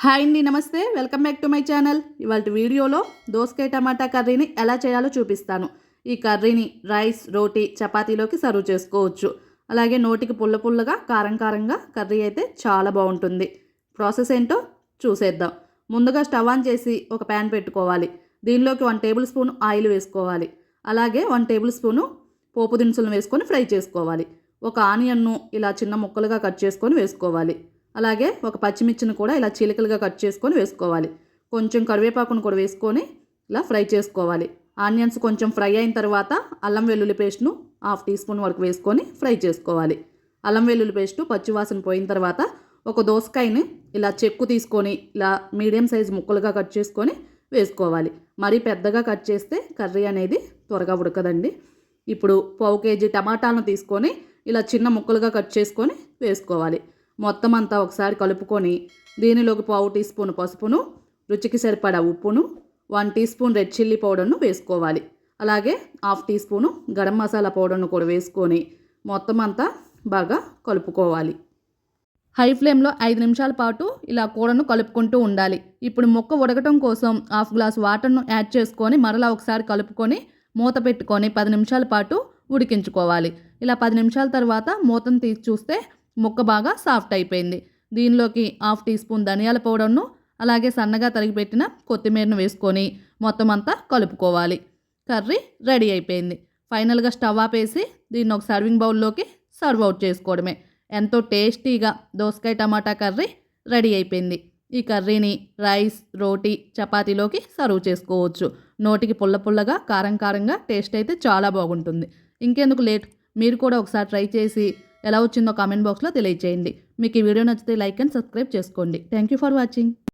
Hi అండి, నమస్తే. Welcome back to my channel. ఇవాళ వీడియోలో దోసకాయ టమాటా కర్రీని ఎలా చేయాలో చూపిస్తాను. ఈ కర్రీని రైస్, రోటీ, చపాతీలోకి సర్వ్ చేసుకోవచ్చు. అలాగే నోటికి పుల్ల పుల్లగా, కారం కారంగా కర్రీ అయితే చాలా బాగుంటుంది. ప్రాసెస్ ఏంటో చూసేద్దాం. ముందుగా స్టవ్ ఆన్ చేసి ఒక ప్యాన్ పెట్టుకోవాలి. దీనిలోకి 1 టేబుల్ స్పూన్ ఆయిల్ వేసుకోవాలి. అలాగే 1 టేబుల్ స్పూను పోపు దినుసులను వేసుకొని ఫ్రై చేసుకోవాలి. ఒక ఆనియన్ను ఇలా చిన్న ముక్కలుగా కట్ చేసుకొని వేసుకోవాలి. అలాగే ఒక పచ్చిమిర్చిని కూడా ఇలా చీలికలుగా కట్ చేసుకొని వేసుకోవాలి. కొంచెం కరివేపాకును కూడా వేసుకొని ఇలా ఫ్రై చేసుకోవాలి. ఆనియన్స్ కొంచెం ఫ్రై అయిన తర్వాత అల్లం వెల్లుల్లి పేస్ట్ను 1/2 టీ స్పూన్ వరకు వేసుకొని ఫ్రై చేసుకోవాలి. అల్లం వెల్లుల్లి పేస్టు పచ్చివాసన పోయిన తర్వాత ఒక దోసకాయని ఇలా చెక్కు తీసుకొని ఇలా మీడియం సైజు ముక్కలుగా కట్ చేసుకొని వేసుకోవాలి. మరీ పెద్దగా కట్ చేస్తే కర్రీ అనేది త్వరగా ఉడకదండి. ఇప్పుడు 1/2 కేజీ టమాటాలను తీసుకొని ఇలా చిన్న ముక్కలుగా కట్ చేసుకొని వేసుకోవాలి. మొత్తం అంతా ఒకసారి కలుపుకొని దీనిలోకి 1/2 టీ స్పూన్ పసుపును, రుచికి సరిపడా ఉప్పును, 1 టీ స్పూన్ రెడ్ చిల్లీ పౌడర్ను వేసుకోవాలి. అలాగే 1/2 టీ స్పూను గరం మసాలా పౌడర్ను కూడా వేసుకొని మొత్తం అంతా బాగా కలుపుకోవాలి. హై ఫ్లేమ్లో 5 నిమిషాల పాటు ఇలా కూరను కలుపుకుంటూ ఉండాలి. ఇప్పుడు ముక్క ఉడకటం కోసం 1/2 గ్లాస్ వాటర్ను యాడ్ చేసుకొని మరలా ఒకసారి కలుపుకొని మూత పెట్టుకొని 10 నిమిషాల పాటు ఉడికించుకోవాలి. ఇలా 10 నిమిషాల తర్వాత మూతను తీసి చూస్తే ముక్క బాగా సాఫ్ట్ అయిపోయింది. దీనిలోకి 1/2 టీ స్పూన్ ధనియాల పౌడర్ను, అలాగే సన్నగా తరిగిపెట్టిన కొత్తిమీరను వేసుకొని మొత్తం అంతా కలుపుకోవాలి. కర్రీ రెడీ అయిపోయింది. ఫైనల్గా స్టవ్ ఆపేసి దీన్ని ఒక సర్వింగ్ బౌల్లోకి సర్వ్ అవుట్ చేసుకోవడమే. ఎంతో టేస్టీగా దోసకాయ టమాటా కర్రీ రెడీ అయిపోయింది. ఈ కర్రీని రైస్, రోటీ, చపాతీలోకి సర్వ్ చేసుకోవచ్చు. నోటికి పుల్ల పుల్లగా, కారం కారంగా టేస్ట్ అయితే చాలా బాగుంటుంది. ఇంకెందుకు లేట్, మీరు కూడా ఒకసారి ట్రై చేసి ఎలా వచ్చిందో కామెంట్ బాక్స్లో తెలియజేయండి. మీకు ఈ వీడియో నచ్చితే లైక్ అండ్ సబ్స్క్రైబ్ చేసుకోండి. Thank you for watching.